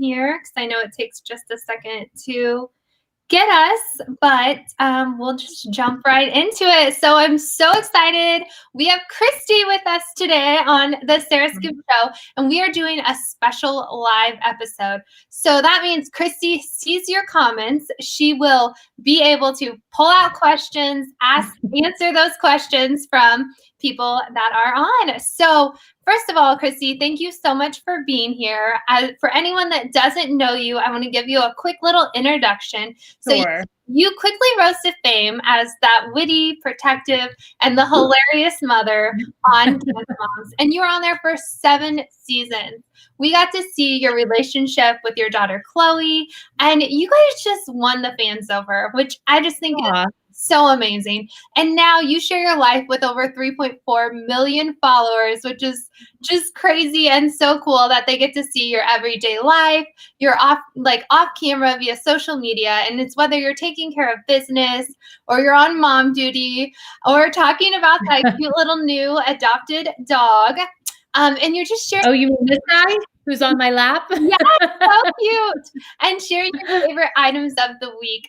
here because I know it takes just a second to get us, but we'll just jump right into it. So I'm so excited. We have Christi with us today on the Sarah Scoop Show, and we are doing a special live episode. So that means Christi sees your comments. She will be able to pull out questions, answer those questions from people that are on. So first of all, Christi, thank you so much for being here. For anyone that doesn't know you, I want to give you a quick little introduction. So Sure. you quickly rose to fame as that witty, protective, and the hilarious mother on Dance Moms. And you were on there for 7 seasons. We got to see your relationship with your daughter, Chloe, and you guys just won the fans over, which I just think is so amazing. And now you share your life with over 3.4 million followers, which is just crazy and so cool that they get to see your everyday life. You're off camera via social media, and it's whether you're taking care of business or you're on mom duty or talking about that cute little new adopted dog. And you're just sharing. Oh, you mean this guy who's on my lap? Yeah, so cute. And sharing your favorite items of the week.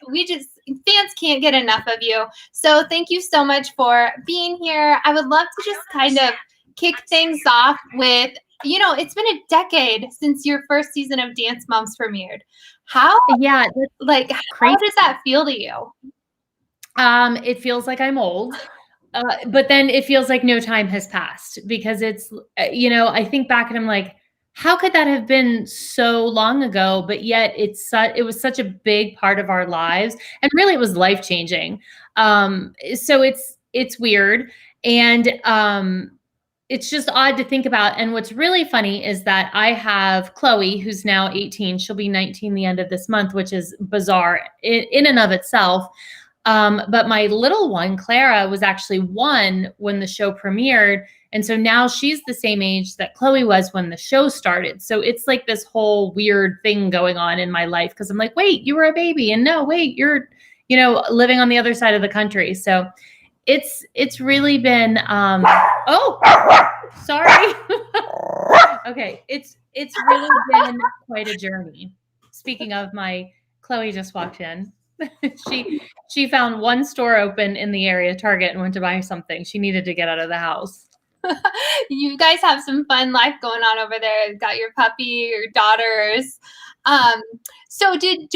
Fans can't get enough of you. So thank you so much for being here. I would love to just kind of kick things off with, it's been a decade since your first season of Dance Moms premiered. How does that feel to you? It feels like I'm old. But then it feels like no time has passed because it's, I think back and I'm like, how could that have been so long ago? But yet it was such a big part of our lives, and really it was life-changing. So it's weird. And it's just odd to think about. And what's really funny is that I have Chloe, who's now 18. She'll be 19 the end of this month, which is bizarre in and of itself. But my little one, Clara, was actually 1 when the show premiered. And so now she's the same age that Chloe was when the show started. So it's like this whole weird thing going on in my life because I'm like, wait, you were a baby. And no, wait, you're, living on the other side of the country. So it's really been, sorry. Okay. It's really been quite a journey. Speaking of, my Chloe just walked in. She found one store open in the area, Target, and went to buy something. She needed to get out of the house. You guys have some fun life going on over there. You've got your puppy, your daughters. So did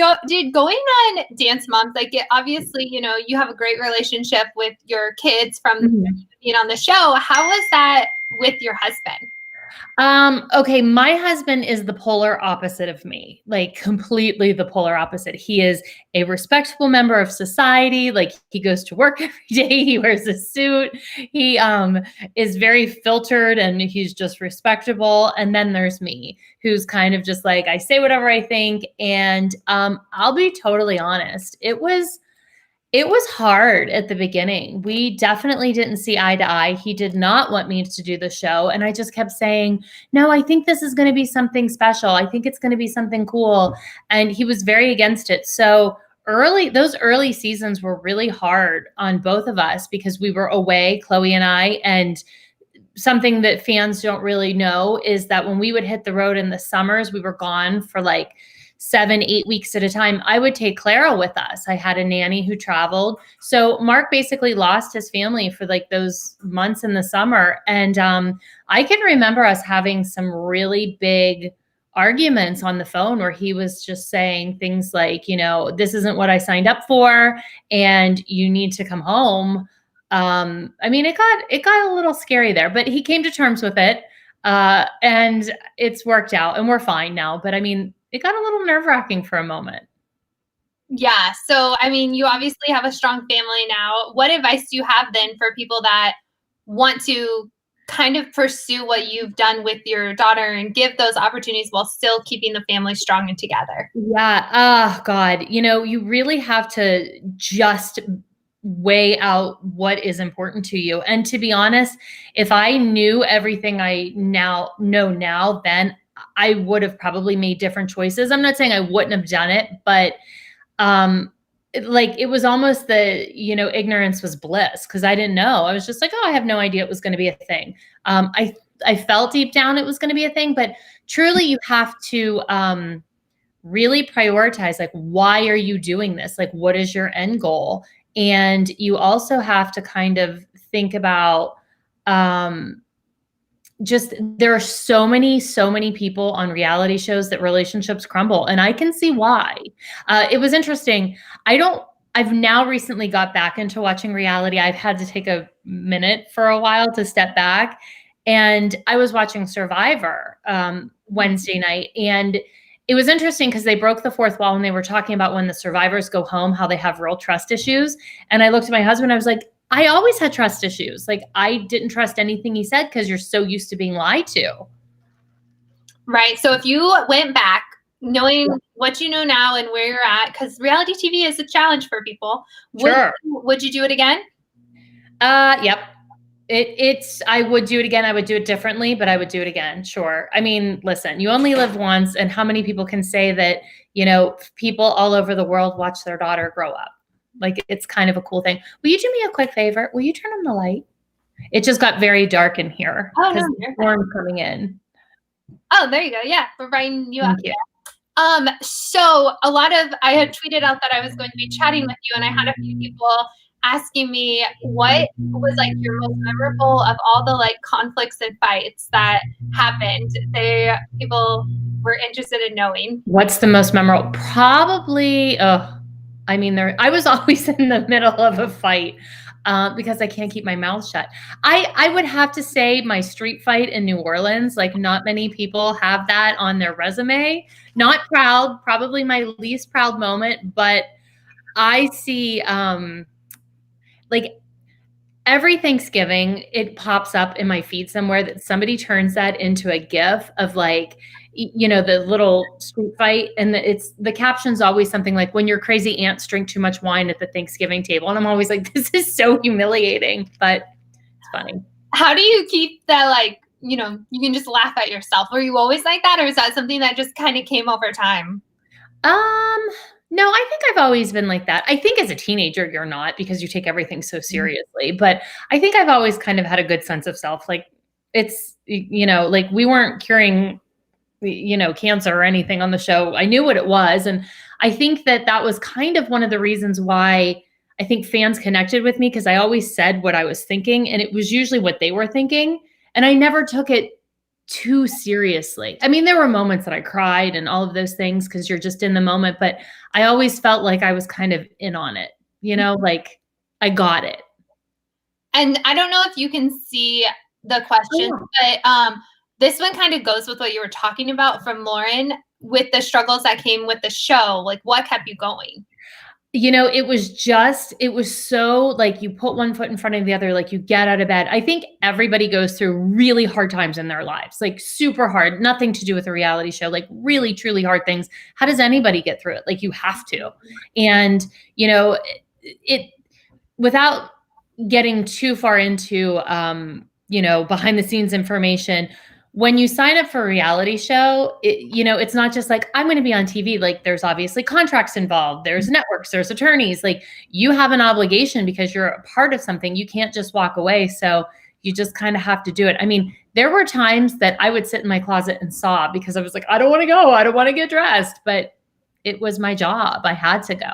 going on Dance Moms, obviously, you have a great relationship with your kids from being on the show. How was that with your husband? Okay. My husband is the polar opposite of me, like completely the polar opposite. He is a respectable member of society. Like, he goes to work every day. He wears a suit. He, is very filtered, and he's just respectable. And then there's me, who's kind of just like, I say whatever I think. And, I'll be totally honest. It was hard at the beginning. We definitely didn't see eye to eye. He did not want me to do the show. And I just kept saying, no, I think this is going to be something special. I think it's going to be something cool. And he was very against it. So those early seasons were really hard on both of us because we were away, Chloe and I. And something that fans don't really know is that when we would hit the road in the summers, we were gone for 7-8 weeks at a time. I would take Clara with us. I had a nanny who traveled. So Mark basically lost his family for those months in the summer. And I can remember us having some really big arguments on the phone where he was just saying things like, this isn't what I signed up for, and you need to come home. It got a little scary there, but he came to terms with it. And it's worked out, and we're fine now. But it got a little nerve-wracking for a moment. Yeah. So, you obviously have a strong family now. What advice do you have then for people that want to kind of pursue what you've done with your daughter and give those opportunities while still keeping the family strong and together? Yeah. Oh, God. You really have to just weigh out what is important to you. And to be honest, if I knew everything I know now, then I would have probably made different choices. I'm not saying I wouldn't have done it, but it was almost ignorance was bliss because I didn't know. I was just like, oh, I have no idea it was going to be a thing. I felt deep down it was going to be a thing, but truly you have to really prioritize, like, why are you doing this? Like, what is your end goal? And you also have to kind of think about, just there are so many people on reality shows that relationships crumble, and I can see why. It was interesting. I've now recently got back into watching reality. I've had to take a minute for a while to step back, and I was watching Survivor Wednesday night, and it was interesting because they broke the fourth wall and they were talking about when the survivors go home, how they have real trust issues. And I looked at my husband, I was like, I always had trust issues. Like, I didn't trust anything he said because you're so used to being lied to. Right. So if you went back, knowing what you know now and where you're at, because reality TV is a challenge for people, would you do it again? Yep. I would do it again. I would do it differently, but I would do it again. Sure. I mean, listen, you only live once, and how many people can say that, people all over the world watch their daughter grow up? Like, it's kind of a cool thing. Will you do me a quick favor? Will you turn on the light? It just got very dark in here because the storm's coming in. Oh, there you go. Yeah, we're writing you up. Thank you. So I had tweeted out that I was going to be chatting with you, and I had a few people asking me what was like your most memorable of all the like conflicts and fights that happened. People were interested in knowing. What's the most memorable? Probably, I was always in the middle of a fight because I can't keep my mouth shut. I would have to say my street fight in New Orleans. Like, not many people have that on their resume. Not proud, probably my least proud moment, but I see like every Thanksgiving, it pops up in my feed somewhere that somebody turns that into a GIF of like, the little street fight. And the caption's always something like, when your crazy aunts drink too much wine at the Thanksgiving table. And I'm always like, this is so humiliating, but it's funny. How do you keep that, like, you can just laugh at yourself? Were you always like that? Or is that something that just kind of came over time? No, I think I've always been like that. I think as a teenager, you're not, because you take everything so seriously. But I think I've always kind of had a good sense of self. Like, it's, like, we weren't curing, cancer or anything on the show. I knew what it was. And I think that was kind of one of the reasons why I think fans connected with me, because I always said what I was thinking, and it was usually what they were thinking. And I never took it too seriously. I mean, there were moments that I cried and all of those things because you're just in the moment, but I always felt like I was kind of in on it, like I got it. And I don't know if you can see the question, but this one kind of goes with what you were talking about from Lauren with the struggles that came with the show. Like, what kept you going? It was so like, you put one foot in front of the other, like you get out of bed. I think everybody goes through really hard times in their lives, like super hard, nothing to do with a reality show, like really, truly hard things. How does anybody get through it? Like, you have to. And, it without getting too far into, behind the scenes information, when you sign up for a reality show, it's not just like, I'm going to be on TV. Like, there's obviously contracts involved. There's networks, there's attorneys. Like, you have an obligation because you're a part of something. You can't just walk away. So you just kind of have to do it. I mean, there were times that I would sit in my closet and sob because I was like, I don't want to go. I don't want to get dressed. But it was my job. I had to go.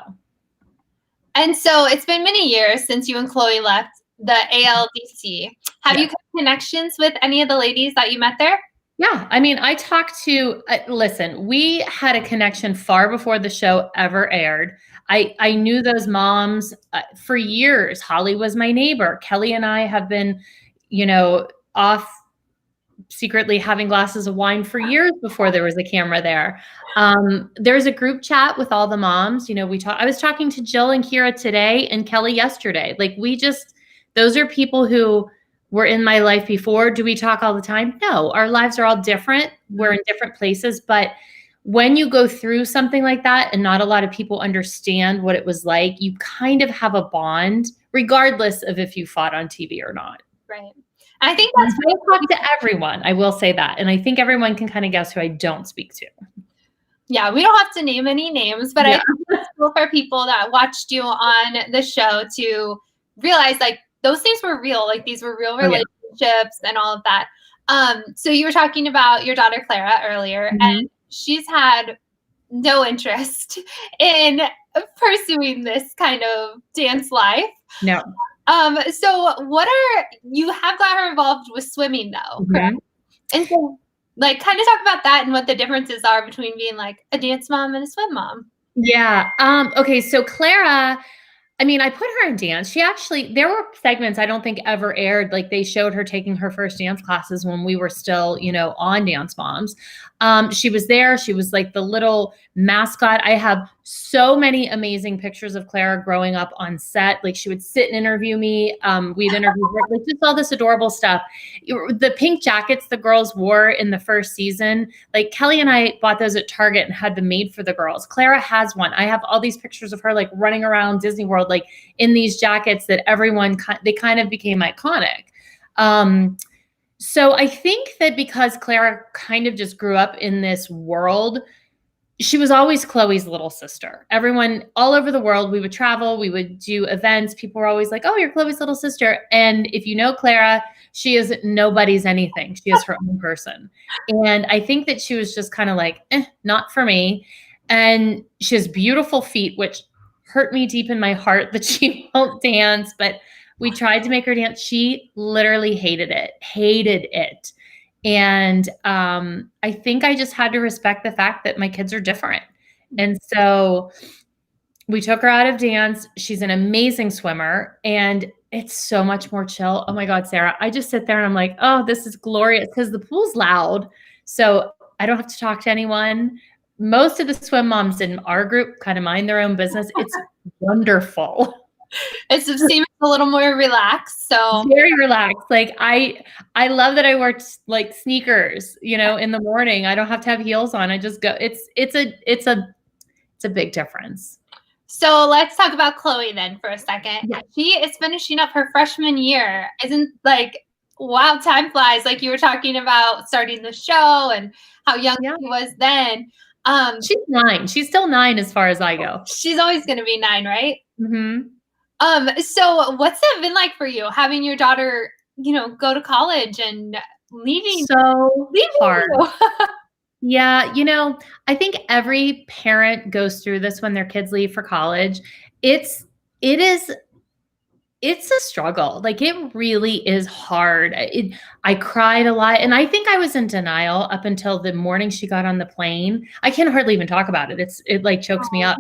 And so it's been many years since you and Chloe left the ALDC. Have you connections with any of the ladies that you met there? Yeah. I mean, I talked to, listen, we had a connection far before the show ever aired. I knew those moms for years. Holly was my neighbor. Kelly and I have been, off secretly having glasses of wine for years before there was a camera there. There's a group chat with all the moms. I was talking to Jill and Kira today and Kelly yesterday. Like, those are people who were in my life before. Do we talk all the time? No, our lives are all different. We're in different places. But when you go through something like that and not a lot of people understand what it was like, you kind of have a bond, regardless of if you fought on TV or not. Right. I think that's I talk to everyone. I will say that. And I think everyone can kind of guess who I don't speak to. Yeah, we don't have to name any names, but I think it's cool for people that watched you on the show to realize, like, those things were real. Like, these were real relationships and all of that. So you were talking about your daughter, Clara, earlier, and she's had no interest in pursuing this kind of dance life. No. So you have got her involved with swimming though, correct? Mhm. And so like kind of talk about that and what the differences are between being like a dance mom and a swim mom. Yeah. Okay. So Clara, I mean, I put her in dance. There were segments I don't think ever aired. Like they showed her taking her first dance classes when we were still, on Dance Moms. She was there. She was like the little mascot. I have so many amazing pictures of Clara growing up on set. Like she would sit and interview me. We'd interview her, like just all this adorable stuff. The pink jackets the girls wore in the first season, like Kelly and I bought those at Target and had them made for the girls. Clara has one. I have all these pictures of her like running around Disney World, like in these jackets that they kind of became iconic. So I think that because Clara kind of just grew up in this world, she was always Chloe's little sister. Everyone all over the world, we would travel, we would do events. People were always like, oh, you're Chloe's little sister. And if you know Clara, she is nobody's anything. She is her own person. And I think that she was just kind of like, not for me. And she has beautiful feet, which hurt me deep in my heart that she won't dance. But we tried to make her dance. She literally hated it. And I think I just had to respect the fact that my kids are different. And so we took her out of dance. She's an amazing swimmer and it's so much more chill. Oh my God, Sarah, I just sit there and I'm like, oh, this is glorious because the pool's loud. So I don't have to talk to anyone. Most of the swim moms in our group kind of mind their own business. It's wonderful. It seems a little more relaxed. So very relaxed. Like I love that I wear like sneakers, in the morning. I don't have to have heels on. I just go. It's a big difference. So let's talk about Chloe then for a second. Yeah. She is finishing up her freshman year. Isn't like, wow, time flies. Like you were talking about starting the show and how young she was then. She's 9. She's still 9 as far as I go. She's always going to be 9, right? Mm-hmm. So what's it been like for you having your daughter, go to college and leaving? So hard. Yeah. I think every parent goes through this when their kids leave for college. It's a struggle. Like it really is hard. I cried a lot and I think I was in denial up until the morning she got on the plane. I can hardly even talk about it. It like chokes me up.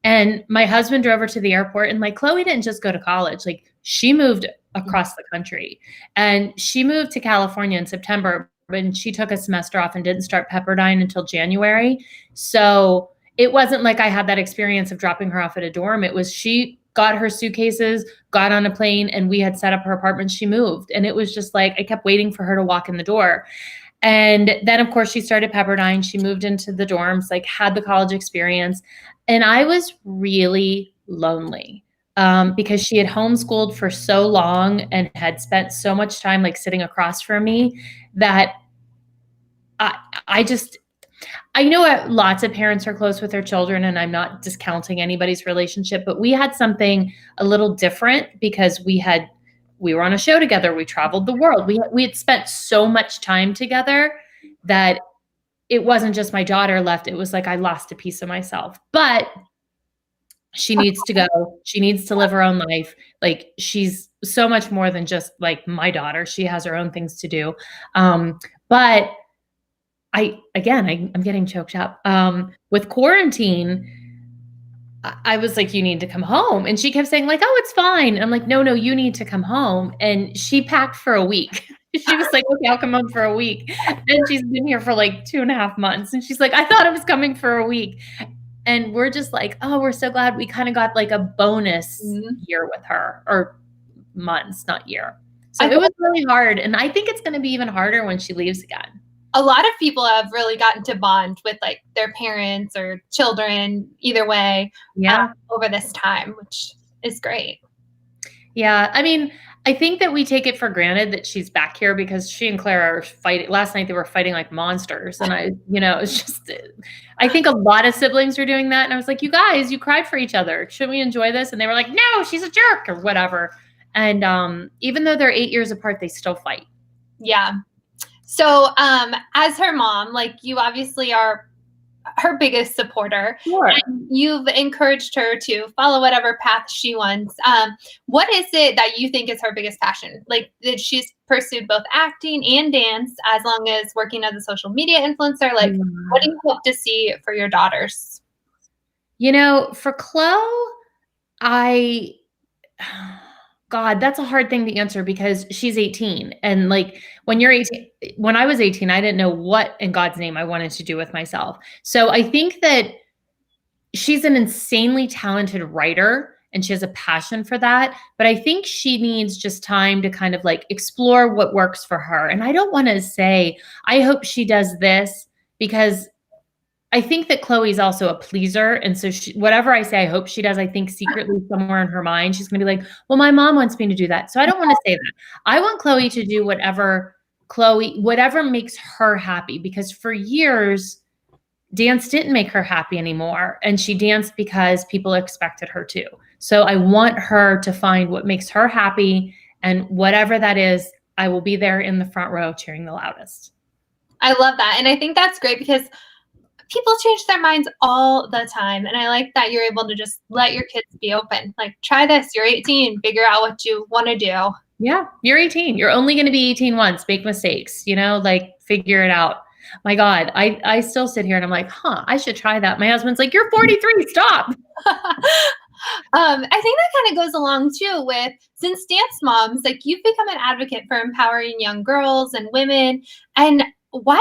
And my husband drove her to the airport and like Chloe didn't just go to college. Like she moved across the country and she moved to California in September when she took a semester off and didn't start Pepperdine until January. So it wasn't like I had that experience of dropping her off at a dorm. It was she got her suitcases, got on a plane, and we had set up her apartment. She moved. And it was just like, I kept waiting for her to walk in the door. And then, of course, she started Pepperdine. She moved into the dorms, like had the college experience. And I was really lonely because she had homeschooled for so long and had spent so much time like sitting across from me that I know lots of parents are close with their children and I'm not discounting anybody's relationship, but we had something a little different because we were on a show together. We traveled the world. We had spent so much time together that it wasn't just my daughter left. It was like I lost a piece of myself, but she needs to go. She needs to live her own life. Like she's so much more than just like my daughter. She has her own things to do. But I'm getting choked up. With quarantine, I was like, you need to come home. And she kept saying like, oh, it's fine. And I'm like, no, you need to come home. And she packed for a week. She was like, okay, I'll come home for a week. And she's been here for like 2.5 months. And she's like, I thought I was coming for a week. And we're just like, oh, we're so glad we kind of got like a bonus year with her, or months, not year. So it was really hard. And I think it's going to be even harder when she leaves again. A lot of people have really gotten to bond with like their parents or children, either way, over this time, which is great. Yeah. I mean, I think that we take it for granted that she's back here because she and Clara are fighting. Last night they were fighting like monsters. And it's just, I think a lot of siblings are doing that. And I was like, you guys, you cried for each other. Shouldn't we enjoy this? And they were like, no, she's a jerk or whatever. And even though they're 8 years apart, they still fight. Yeah. So as her mom, like you obviously are her biggest supporter. Sure. And you've encouraged her to follow whatever path she wants. What is it that you think is her biggest passion? Like that she's pursued both acting and dance as long as working as a social media influencer. Like, what do you hope to see for your daughters? For Chloe, I God, that's a hard thing to answer because she's 18. And like when you're 18, when I was 18, I didn't know what in God's name I wanted to do with myself. So I think that she's an insanely talented writer and she has a passion for that. But I think she needs just time to kind of like explore what works for her. And I don't want to say, I hope she does this because I think that Chloe's also a pleaser. And so whatever I say, I hope she does, I think secretly somewhere in her mind, she's going to be like, well, my mom wants me to do that. So I don't want to say that. I want Chloe to do whatever makes her happy, because for years, dance didn't make her happy anymore. And she danced because people expected her to. So I want her to find what makes her happy. And whatever that is, I will be there in the front row cheering the loudest. I love that. And I think that's great because people change their minds all the time. And I like that you're able to just let your kids be open. Like, try this. You're 18. Figure out what you want to do. Yeah, you're 18. You're only going to be 18 once. Make mistakes, like figure it out. My God, I still sit here and I'm like, I should try that. My husband's like, you're 43. Stop. I think that kind of goes along too with, since dance moms, like you've become an advocate for empowering young girls and women. And what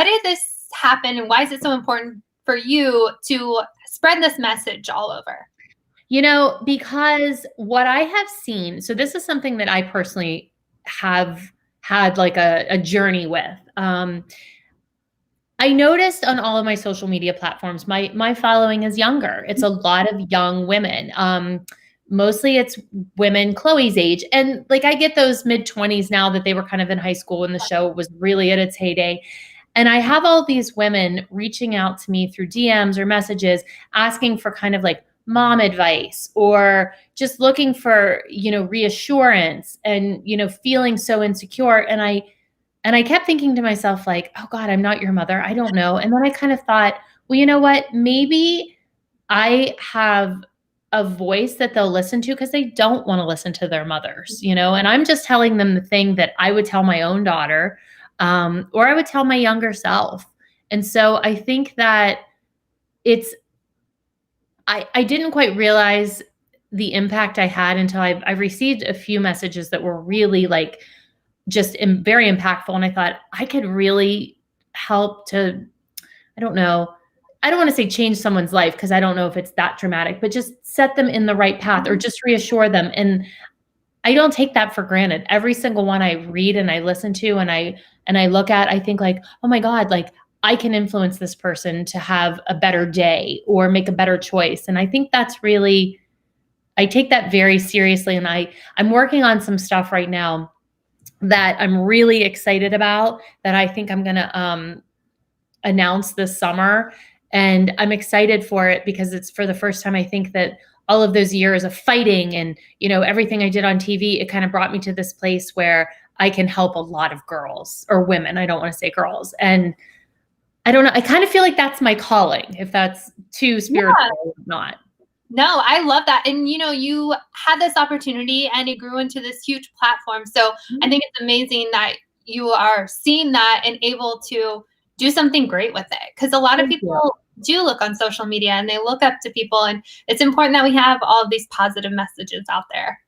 did this happen and why is it so important for you to spread this message all over? Because what I have seen, so this is something that I personally have had like a journey with. I noticed on all of my social media platforms, my following is younger. It's a lot of young women. Mostly it's women Chloe's age. And like I get those mid-20s now that they were kind of in high school when the show was really at its heyday. And I have all these women reaching out to me through DMs or messages asking for kind of like mom advice or just looking for, reassurance and, feeling so insecure. And I kept thinking to myself like, oh God, I'm not your mother. I don't know. And then I kind of thought, well, you know what? Maybe I have a voice that they'll listen to because they don't want to listen to their mothers, and I'm just telling them the thing that I would tell my own daughter, or I would tell my younger self. And so I think that I didn't quite realize the impact I had until I received a few messages that were really like just very impactful. And I thought I could really help to, I don't know, I don't want to say change someone's life because I don't know if it's that dramatic, but just set them in the right path or just reassure them. And I don't take that for granted. Every single one I read and I listen to and I look at, I think like, oh my God, like I can influence this person to have a better day or make a better choice. And I think that's really, I take that very seriously. And I'm working on some stuff right now that I'm really excited about that I think I'm going to announce this summer. And I'm excited for it because it's for the first time, I think that all of those years of fighting and, everything I did on TV, it kind of brought me to this place where I can help a lot of girls or women. I don't want to say girls. And I don't know. I kind of feel like that's my calling, if that's too spiritual or not. No, I love that. And, you had this opportunity and it grew into this huge platform. So I think it's amazing that you are seeing that and able to do something great with it. Because a lot of people do look on social media and they look up to people. And it's important that we have all of these positive messages out there.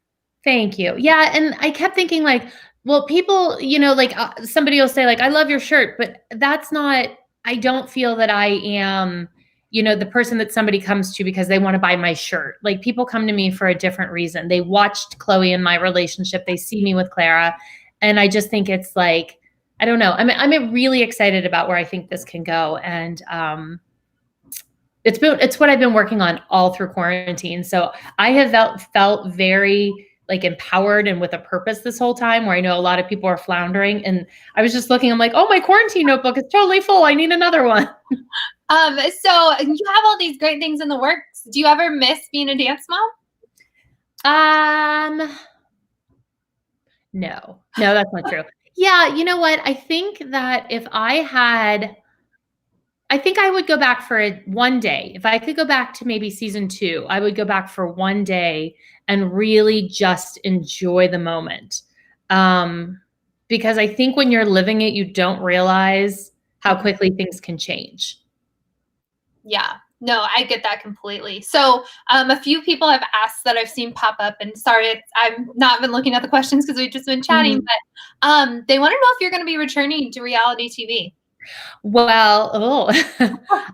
Thank you. Yeah. And I kept thinking like, well, people, like somebody will say like, I love your shirt, but that's not, I don't feel that I am, the person that somebody comes to because they want to buy my shirt. Like people come to me for a different reason. They watched Chloe and my relationship. They see me with Clara. And I just think it's like, I don't know. I'm really excited about where I think this can go. And it's what I've been working on all through quarantine. So I have felt very like empowered and with a purpose this whole time, where I know a lot of people are floundering. And I was just looking, I'm like, oh, my quarantine notebook is totally full. I need another one. So you have all these great things in the works. Do you ever miss being a dance mom? No, that's not true. Yeah. You know what? I think that if I I think I would go back for one day. If I could go back to maybe season 2, I would go back for one day and really just enjoy the moment. Because I think when you're living it, you don't realize how quickly things can change. Yeah. No, I get that completely. So, a few people have asked that I've seen pop up, and sorry, I've not been looking at the questions because we've just been chatting, but they want to know if you're going to be returning to reality TV. Well,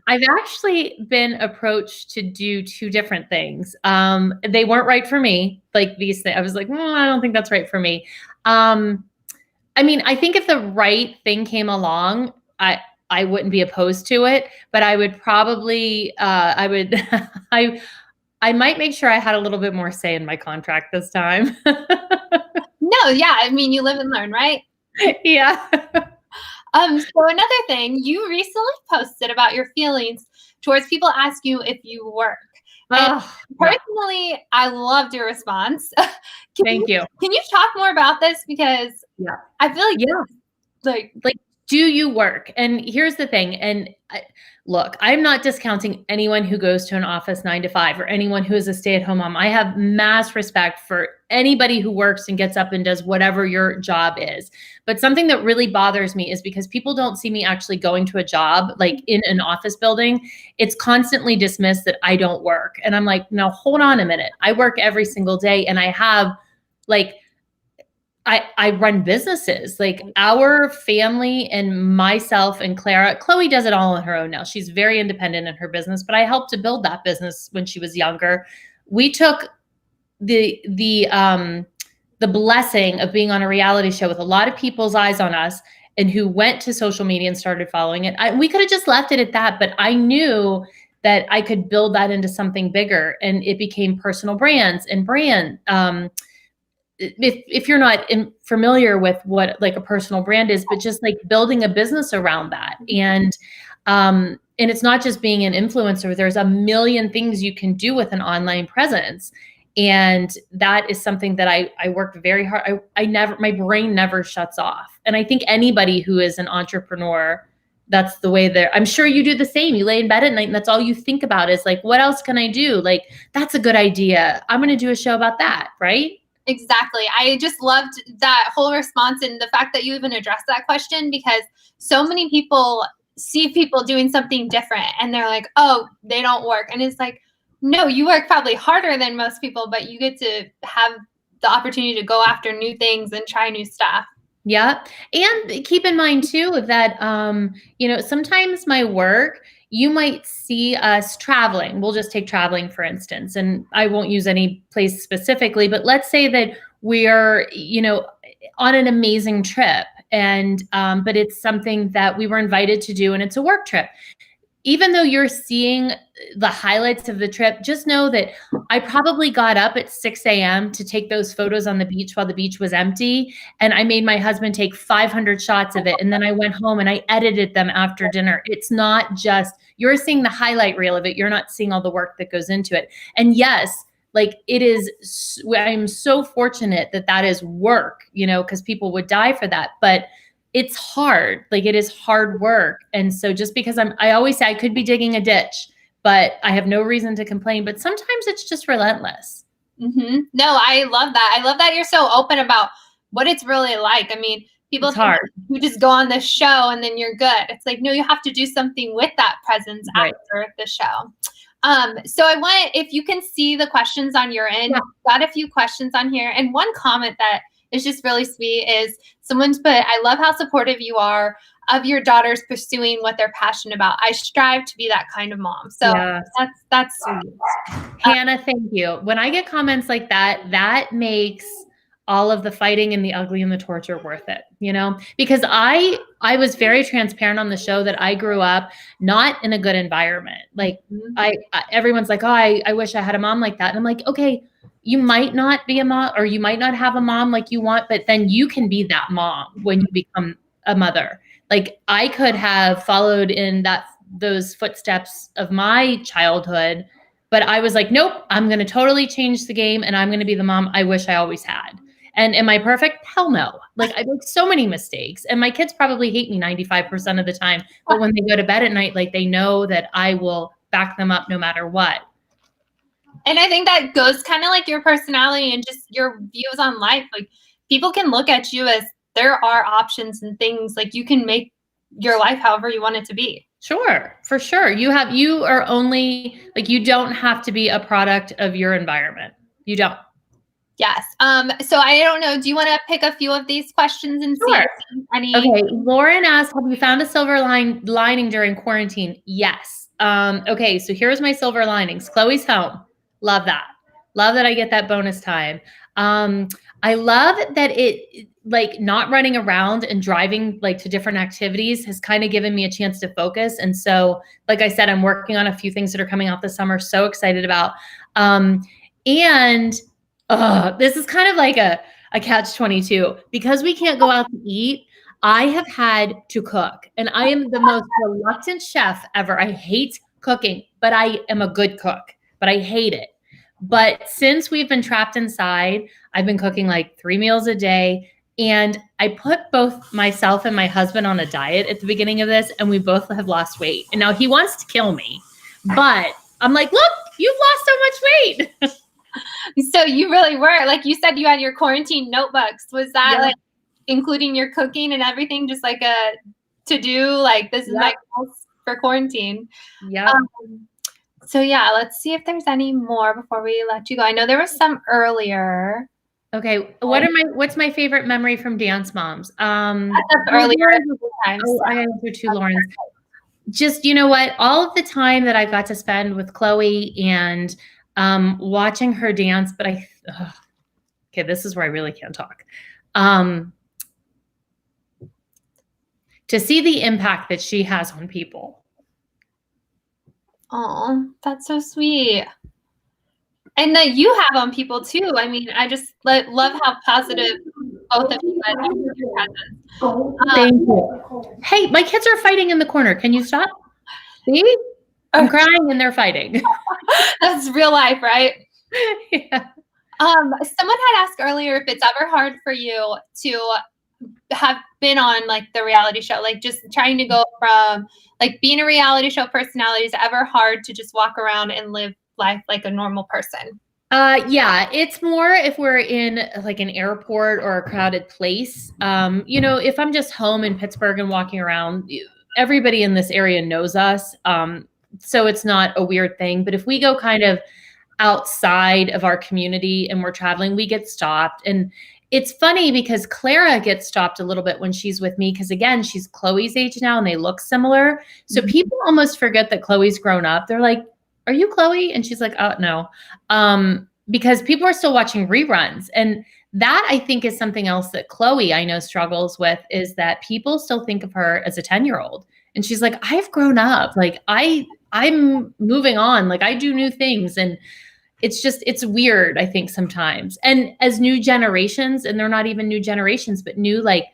I've actually been approached to do 2 different things. They weren't right for me. Like these things, I was like, I don't think that's right for me. I mean, I think if the right thing came along, I wouldn't be opposed to it, but I would probably, I would, I might make sure I had a little bit more say in my contract this time. No, yeah, I mean, you live and learn, right? Yeah. So another thing, you recently posted about your feelings towards people ask you if you work. And personally, I loved your response. Thank you. Can you talk more about this? Because I feel like, like, do you work? And here's the thing. And look, I'm not discounting anyone who goes to an office 9 to 5 or anyone who is a stay-at-home mom. I have mass respect for anybody who works and gets up and does whatever your job is. But something that really bothers me is because people don't see me actually going to a job, like in an office building, it's constantly dismissed that I don't work. And I'm like, no, hold on a minute. I work every single day, and I have like, I run businesses. Like our family and myself and Clara, Chloe does it all on her own now. She's very independent in her business, but I helped to build that business when she was younger. We took the blessing of being on a reality show with a lot of people's eyes on us and who went to social media and started following it. We could have just left it at that, but I knew that I could build that into something bigger, and it became personal brands and brand. If you're not familiar with what like a personal brand is, but just like building a business around that. And it's not just being an influencer. There's a million things you can do with an online presence. And that is something that I worked very hard. My brain never shuts off. And I think anybody who is an entrepreneur, that's the way I'm sure you do the same. You lay in bed at night and that's all you think about is like, what else can I do? Like, that's a good idea. I'm going to do a show about that. Right? Exactly. I just loved that whole response and the fact that you even addressed that question, because so many people see people doing something different and they're like, oh, they don't work. And it's like, no, you work probably harder than most people, but you get to have the opportunity to go after new things and try new stuff. Yeah. And keep in mind too that, sometimes my work, you might see us traveling. We'll just take traveling, for instance, and I won't use any place specifically, but let's say that we're, on an amazing trip and, but it's something that we were invited to do and it's a work trip. Even though you're seeing the highlights of the trip, just know that I probably got up at 6 a.m. to take those photos on the beach while the beach was empty. And I made my husband take 500 shots of it. And then I went home and I edited them after dinner. It's not just, you're seeing the highlight reel of it. You're not seeing all the work that goes into it. And yes, like it is, I'm so fortunate that is work, because people would die for that. But it's hard. Like it is hard work. And so just because I always say I could be digging a ditch, but I have no reason to complain, but sometimes it's just relentless. Mm-hmm. No, I love that. I love that you're so open about what it's really like. I mean, people think you just go on the show and then you're good. It's like, no, you have to do something with that presence after the show. So I want, if you can see the questions on your end, got a few questions on here. And one comment that is just really sweet is someone's put, I love how supportive you are of your daughters pursuing what they're passionate about. I strive to be that kind of mom. So that's sweet. Hannah, thank you. When I get comments like that, that makes all of the fighting and the ugly and the torture worth it, because I was very transparent on the show that I grew up not in a good environment. Like everyone's like, oh, I wish I had a mom like that. And I'm like, okay, you might not be a mom or you might not have a mom like you want, but then you can be that mom when you become a mother. Like I could have followed in those footsteps of my childhood, but I was like, nope, I'm going to totally change the game and I'm going to be the mom I wish I always had. And am I perfect? Hell no. Like I make so many mistakes, and my kids probably hate me 95% of the time. But when they go to bed at night, like they know that I will back them up no matter what. And I think that goes kind of like your personality and just your views on life. Like people can look at you as there are options and things, like you can make your life however you want it to be. Sure, for sure. You are only like, you don't have to be a product of your environment. You don't. Yes. So I don't know. Do you want to pick a few of these questions and see Sure. any? Okay. Lauren asked, have you found a silver lining during quarantine? Yes. Okay. So here's my silver linings. Chloe's home. Love that. Love that I get that bonus time. I love that it, like, not running around and driving like to different activities has kind of given me a chance to focus. And so, like I said, I'm working on a few things that are coming out this summer. So excited about. And this is kind of like a catch-22 because we can't go out to eat. I have had to cook, and I am the most reluctant chef ever. I hate cooking, but I am a good cook, but I hate it. But since we've been trapped inside, I've been cooking like 3 meals a day. And I put both myself and my husband on a diet at the beginning of this, and we both have lost weight. And now he wants to kill me, but I'm like, look, you've lost so much weight. So you really were, like you said, you had your quarantine notebooks. Was that like including your cooking and everything, just like a to-do, like this is my goals for quarantine? Yeah. So yeah, let's see if there's any more before we let you go. I know there was some earlier. Okay. What's my favorite memory from Dance Moms? Earlier times. Oh, I answered two Laurens. Just, you know what? All of the time that I got to spend with Chloe and watching her dance, but okay, this is where I really can't talk. To see the impact that she has on people. Oh, that's so sweet. And that you have on people too. I mean, I just love how positive both of you guys are with your presence. Thank you. Hey, my kids are fighting in the corner. Can you stop? See? I'm crying and they're fighting. That's real life, right? Yeah. Someone had asked earlier if it's ever hard for you to have been on like the reality show, like just trying to go from like being a reality show personality, is it ever hard to just walk around and live life like a normal person? Yeah, it's more if we're in like an airport or a crowded place. You know, if I'm just home in Pittsburgh and walking around, everybody in this area knows us. So it's not a weird thing. But if we go kind of outside of our community and we're traveling, we get stopped. And it's funny because Clara gets stopped a little bit when she's with me, because again, she's Chloe's age now and they look similar. So people almost forget that Chloe's grown up. They're like, are you Chloe? And she's like, oh, no. Because people are still watching reruns. And that, I think, is something else that Chloe, I know, struggles with, is that people still think of her as a 10-year-old. And she's like, I've grown up. Like, I'm moving on. Like, I do new things. And it's weird, I think, sometimes. And as new generations, and they're not even new generations, but new, like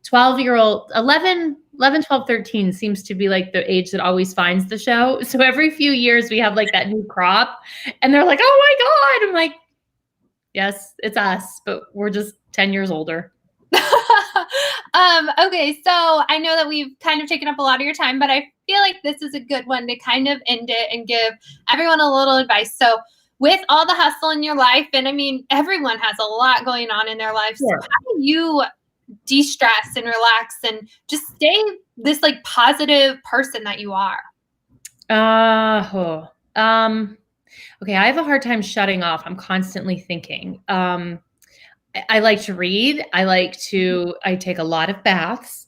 12-year-old, 11, 12, 13 seems to be like the age that always finds the show. So every few years we have like that new crop and they're like, oh my God. I'm like, yes, it's us, but we're just 10 years older. Okay, so I know that we've kind of taken up a lot of your time, but I feel like this is a good one to kind of end it and give everyone a little advice. So with all the hustle in your life, and I mean, everyone has a lot going on in their life. Sure. So how do you de-stress and relax and just stay this like positive person that you are? Okay, I have a hard time shutting off. I'm constantly thinking. I like to read. I take a lot of baths.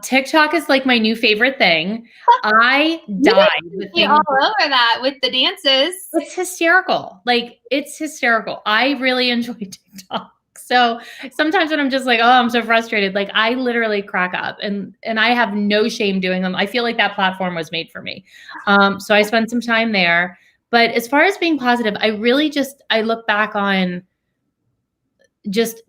TikTok is like my new favorite thing. I died with all over that with the dances. It's hysterical. Like, it's hysterical. I really enjoy TikTok. So sometimes when I'm just like, oh, I'm so frustrated, like I literally crack up, and I have no shame doing them. I feel like that platform was made for me. So I spend some time there. But as far as being positive, I look back on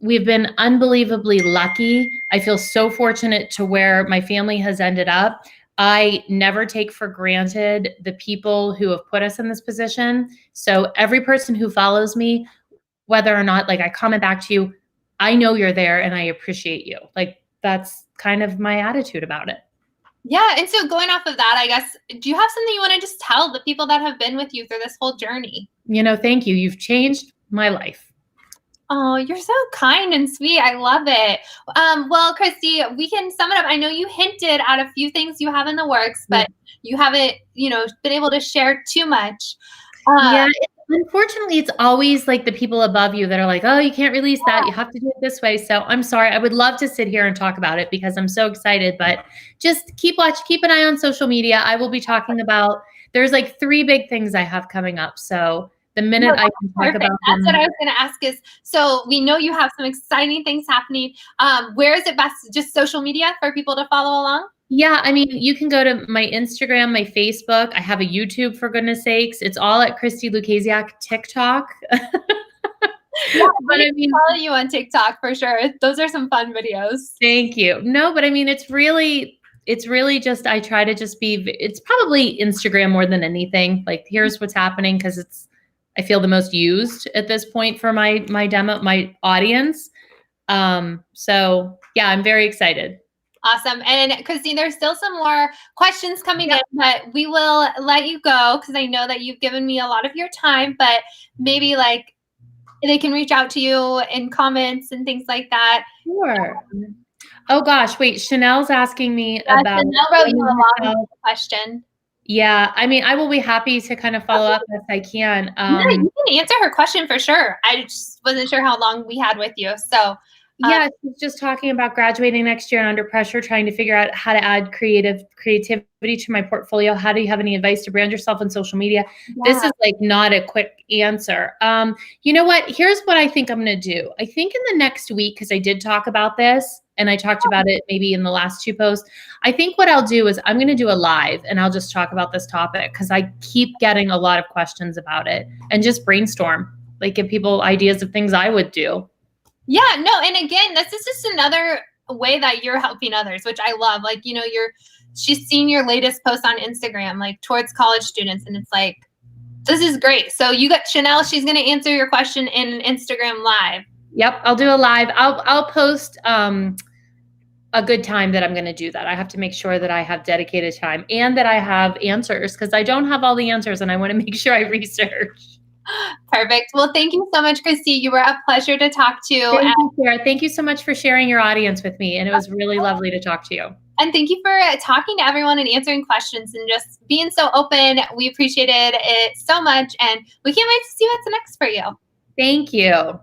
we've been unbelievably lucky. I feel so fortunate to where my family has ended up. I never take for granted the people who have put us in this position. So every person who follows me, whether or not, like, I comment back to you, I know you're there and I appreciate you. Like, that's kind of my attitude about it. Yeah. And so going off of that, I guess, do you have something you want to just tell the people that have been with you through this whole journey? Thank you. You've changed my life. Oh, you're so kind and sweet. I love it. Well, Christi, we can sum it up. I know you hinted at a few things you have in the works, but you haven't, been able to share too much. Yeah, unfortunately, it's always like the people above you that are like, oh, you can't release that. You have to do it this way. So I'm sorry. I would love to sit here and talk about it because I'm so excited, but just keep an eye on social media. I will be talking about, there's like 3 big things I have coming up. So the minute I can talk about them. That's what I was going to ask is, so we know you have some exciting things happening. Where is it best? Just social media for people to follow along? Yeah, I mean, you can go to my Instagram, my Facebook. I have a YouTube, for goodness sakes. It's all at Christi Lukasiak TikTok. Yeah, but I mean, follow you on TikTok for sure. Those are some fun videos. Thank you. No, but I mean, it's really just, I try to just it's probably Instagram more than anything. Like, here's what's happening, because I feel the most used at this point for my audience. So yeah, I'm very excited. Awesome. And Christine, there's still some more questions coming in, but we will let you go because I know that you've given me a lot of your time, but maybe like they can reach out to you in comments and things like that. Sure. Oh gosh, wait, Chanel's asking me about. Chanel wrote you a long question. Yeah, I mean, I will be happy to kind of follow up if I can. Yeah, you can answer her question for sure. I just wasn't sure how long we had with you. So yeah, she's just talking about graduating next year and under pressure, trying to figure out how to add creativity to my portfolio. How do you have any advice to brand yourself on social media? Yeah. This is like not a quick answer. You know what? Here's what I think I'm going to do. I think in the next week, because I did talk about this and I talked about it maybe in the last 2 posts, I think what I'll do is I'm going to do a live and I'll just talk about this topic because I keep getting a lot of questions about it and just brainstorm, like give people ideas of things I would do. Yeah, no. And again, this is just another way that you're helping others, which I love. Like, she's seen your latest post on Instagram, like towards college students. And it's like, this is great. So you got Chanel, she's going to answer your question in Instagram live. Yep. I'll do a live. I'll post, a good time that I'm going to do that. I have to make sure that I have dedicated time and that I have answers because I don't have all the answers and I want to make sure I research. Perfect. Well, thank you so much, Christi. You were a pleasure to talk to. Thank you, Sarah. Thank you so much for sharing your audience with me. And it was really lovely to talk to you. And thank you for talking to everyone and answering questions and just being so open. We appreciated it so much. And we can't wait to see what's next for you. Thank you.